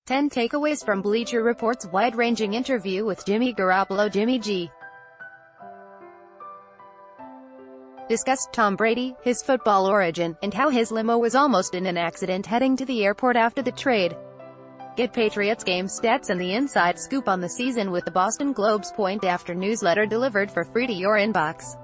10 takeaways from Bleacher Report's wide-ranging interview with Jimmy Garoppolo. Jimmy G discussed Tom Brady, his football origin, and how his limo was almost in an accident heading to the airport after the trade. Get Patriots game stats and the inside scoop on the season with the Boston Globe's Point After newsletter delivered for free to your inbox.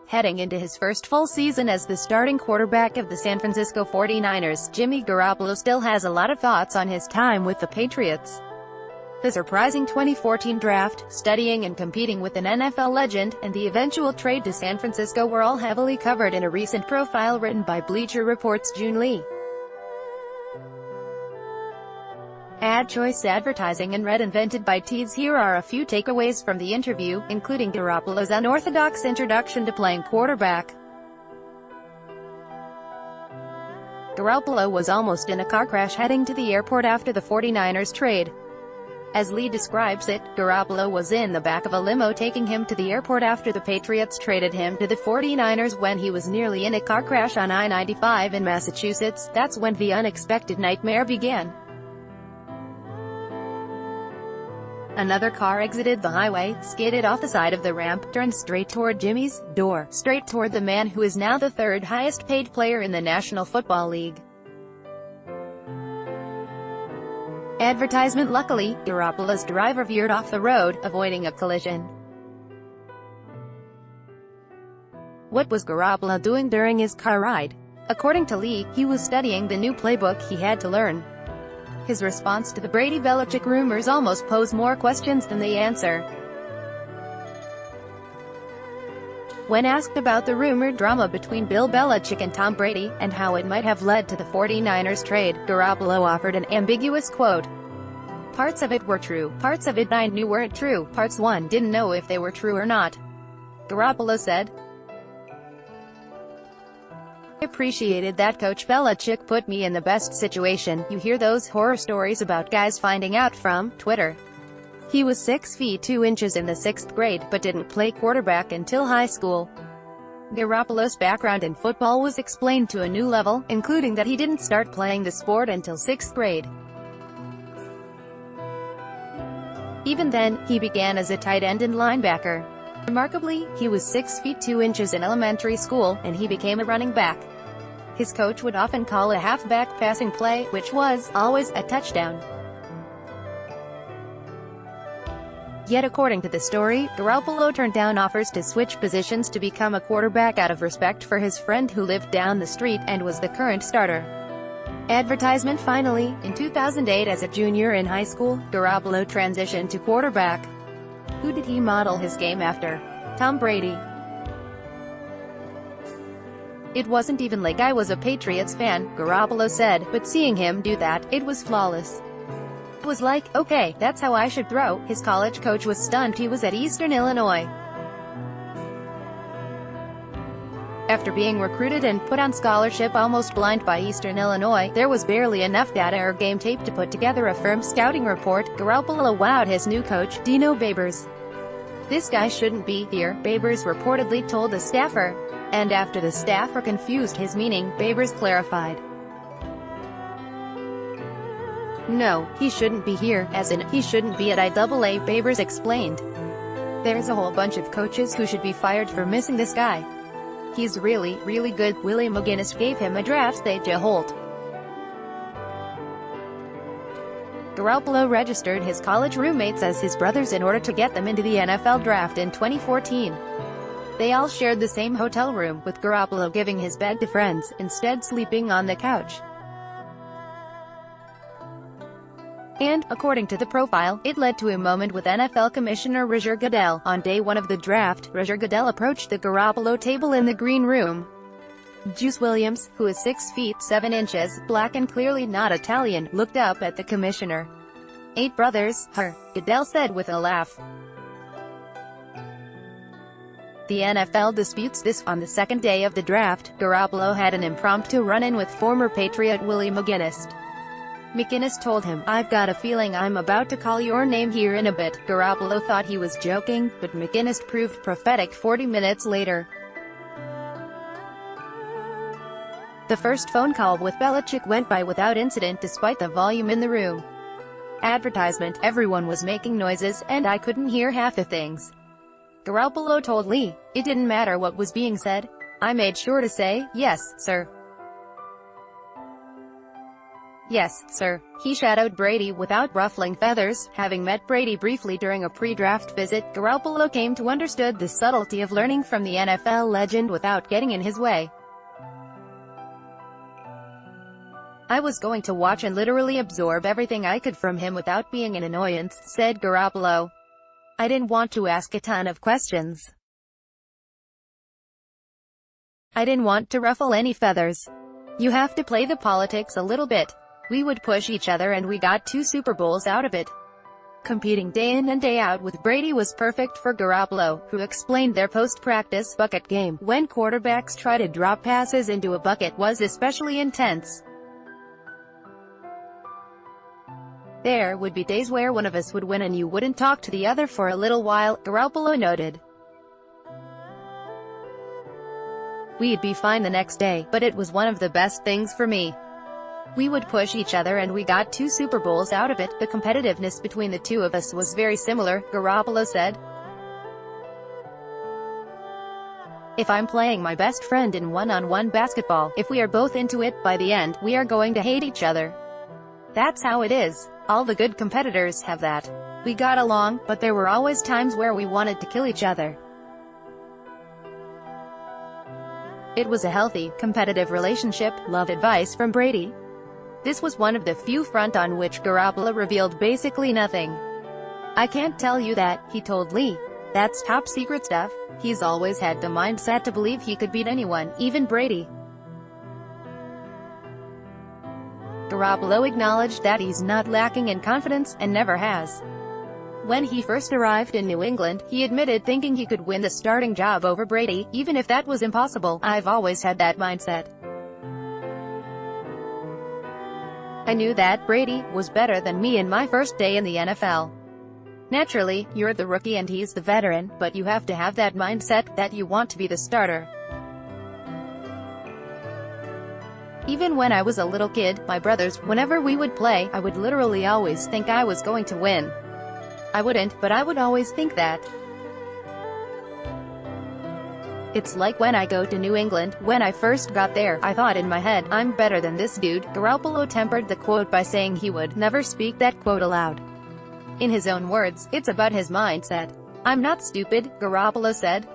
Heading into his first full season as the starting quarterback of the San Francisco 49ers, Jimmy Garoppolo still has a lot of thoughts on his time with the Patriots. The surprising 2014 draft, studying and competing with an NFL legend, and the eventual trade to San Francisco were all heavily covered in a recent profile written by Bleacher Report's June Lee. Ad choice advertising and invented by Teeds. Here are a few takeaways from the interview, including Garoppolo's unorthodox introduction to playing quarterback. Garoppolo was almost in a car crash heading to the airport after the 49ers trade. As Lee describes it, Garoppolo was in the back of a limo taking him to the airport after the Patriots traded him to the 49ers when he was nearly in a car crash on I-95 in Massachusetts. That's when the unexpected nightmare began. Another car exited the highway, skidded off the side of the ramp, turned straight toward Jimmy's door, straight toward the man who is now the third highest paid player in the National Football League. Advertisement. Luckily, Garoppolo's driver veered off the road, avoiding a collision. What was Garoppolo doing during his car ride? According to Lee, he was studying the new playbook he had to learn. His response to the Brady-Belichick rumors almost posed more questions than they answer. When asked about the rumored drama between Bill Belichick and Tom Brady, and how it might have led to the 49ers trade, Garoppolo offered an ambiguous quote. "Parts of it were true, parts of it I knew weren't true, parts one didn't know if they were true or not," Garoppolo said. "I appreciated that Coach Belichick put me in the best situation. You hear those horror stories about guys finding out from Twitter. He was 6 feet 2 inches in the 6th grade, but didn't play quarterback until high school." Garoppolo's background in football was explained to a new level, including that he didn't start playing the sport until 6th grade. Even then, he began as a tight end and linebacker. Remarkably, he was 6 feet 2 inches in elementary school, and he became a running back. His coach would often call a halfback passing play, which was always a touchdown. Yet according to the story, Garoppolo turned down offers to switch positions to become a quarterback out of respect for his friend who lived down the street, and was the current starter. Advertisement. Finally, in 2008 as a junior in high school, Garoppolo transitioned to quarterback. Who did he model his game after? Tom Brady. "It wasn't even like I was a Patriots fan," Garoppolo said, "but seeing him do that, it was flawless. It was like, okay, that's how I should throw." His college coach was stunned. He was at Eastern Illinois. After being recruited and put on scholarship almost blind by Eastern Illinois, there was barely enough data or game tape to put together a firm scouting report. Garoppolo wowed his new coach, Dino Babers. "This guy shouldn't be here," Babers reportedly told a staffer. And after the staffer confused his meaning, Babers clarified. "No, he shouldn't be here, as in, he shouldn't be at IAA," Babers explained. "There's a whole bunch of coaches who should be fired for missing this guy. He's really, really good." Willie McGinnis gave him a draft stage a Holt. Garoppolo registered his college roommates as his brothers in order to get them into the NFL draft in 2014. They all shared the same hotel room, with Garoppolo giving his bed to friends, instead sleeping on the couch. And, according to the profile, it led to a moment with NFL Commissioner Roger Goodell. On day one of the draft, Roger Goodell approached the Garoppolo table in the green room. Juice Williams, who is 6 feet 7 inches, black and clearly not Italian, looked up at the commissioner. "8 brothers, huh?" Goodell said with a laugh. The NFL disputes this. On the second day of the draft, Garoppolo had an impromptu run-in with former Patriot Willie McGinnis. McGinnis told him, "I've got a feeling I'm about to call your name here in a bit." Garoppolo thought he was joking, but McGinnis proved prophetic 40 minutes later. The first phone call with Belichick went by without incident despite the volume in the room. Advertisement, everyone was making noises, and I couldn't hear half the things. Garoppolo told Lee, "It didn't matter what was being said. I made sure to say, 'Yes, sir. Yes, sir.'" He shadowed Brady without ruffling feathers. Having met Brady briefly during a pre-draft visit, Garoppolo came to understand the subtlety of learning from the NFL legend without getting in his way. "I was going to watch and literally absorb everything I could from him without being an annoyance," said Garoppolo. "I didn't want to ask a ton of questions. I didn't want to ruffle any feathers. You have to play the politics a little bit. We would push each other and we got 2 Super Bowls out of it." Competing day in and day out with Brady was perfect for Garoppolo, who explained their post-practice bucket game, when quarterbacks try to drop passes into a bucket, was especially intense. "There would be days where one of us would win and you wouldn't talk to the other for a little while," Garoppolo noted. "We'd be fine the next day, but it was one of the best things for me. We would push each other and we got 2 Super Bowls out of it. The competitiveness between the two of us was very similar," Garoppolo said. "If I'm playing my best friend in one-on-one basketball, if we are both into it, by the end, we are going to hate each other. That's how it is. All the good competitors have that. We got along, but there were always times where we wanted to kill each other. It was a healthy, competitive relationship." Love advice from Brady. This was one of the few fronts on which Garoppolo revealed basically nothing. "I can't tell you that," he told Lee. "That's top secret stuff." He's always had the mindset to believe he could beat anyone, even Brady. Garoppolo acknowledged that he's not lacking in confidence, and never has. When he first arrived in New England, he admitted thinking he could win the starting job over Brady, even if that was impossible. "I've always had that mindset. I knew that Brady was better than me in my first day in the NFL. Naturally, you're the rookie and he's the veteran, but you have to have that mindset, that you want to be the starter. Even when I was a little kid, my brothers, whenever we would play, I would literally always think I was going to win. I wouldn't, but I would always think that. It's like when I go to New England. When I first got there, I thought in my head, I'm better than this dude." Garoppolo tempered the quote by saying he would never speak that quote aloud. In his own words, it's about his mindset. "I'm not stupid," Garoppolo said.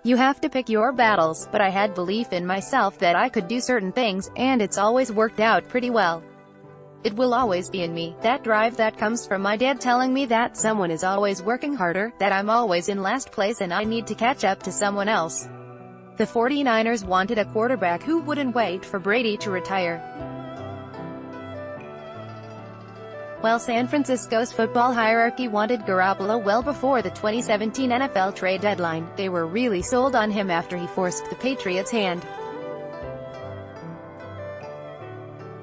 "You have to pick your battles, but I had belief in myself that I could do certain things, and it's always worked out pretty well. It will always be in me, that drive that comes from my dad telling me that someone is always working harder, that I'm always in last place and I need to catch up to someone else." The 49ers wanted a quarterback who wouldn't wait for Brady to retire. While San Francisco's football hierarchy wanted Garoppolo well before the 2017 NFL trade deadline, they were really sold on him after he forced the Patriots' hand.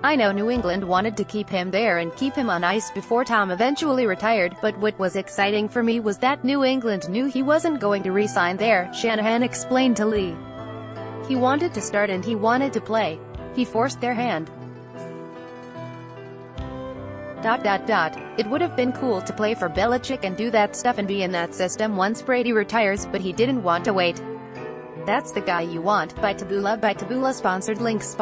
"I know New England wanted to keep him there and keep him on ice before Tom eventually retired, but what was exciting for me was that New England knew he wasn't going to re-sign there," Shanahan explained to Lee. "He wanted to start and he wanted to play. He forced their hand. It would have been cool to play for Belichick and do that stuff and be in that system once Brady retires, but he didn't want to wait. That's the guy you want." By Taboola sponsored links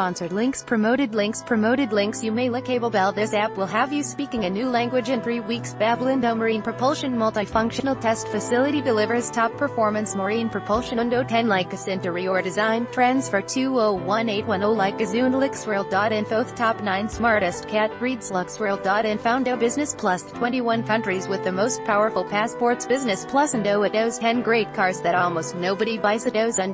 promoted links. You may like Cable Bell. This app will have you speaking a new language in 3 weeks. Babelindo Marine Propulsion Multifunctional Test Facility delivers top performance marine propulsion Undo 10 like a interior design. Transfer 201810 like a Zunlixworld.info top 9 smartest cat breeds Luxworld.info Business Plus 21 countries with the most powerful passports. Business Plus Undo 10 great cars that almost nobody buys. Undo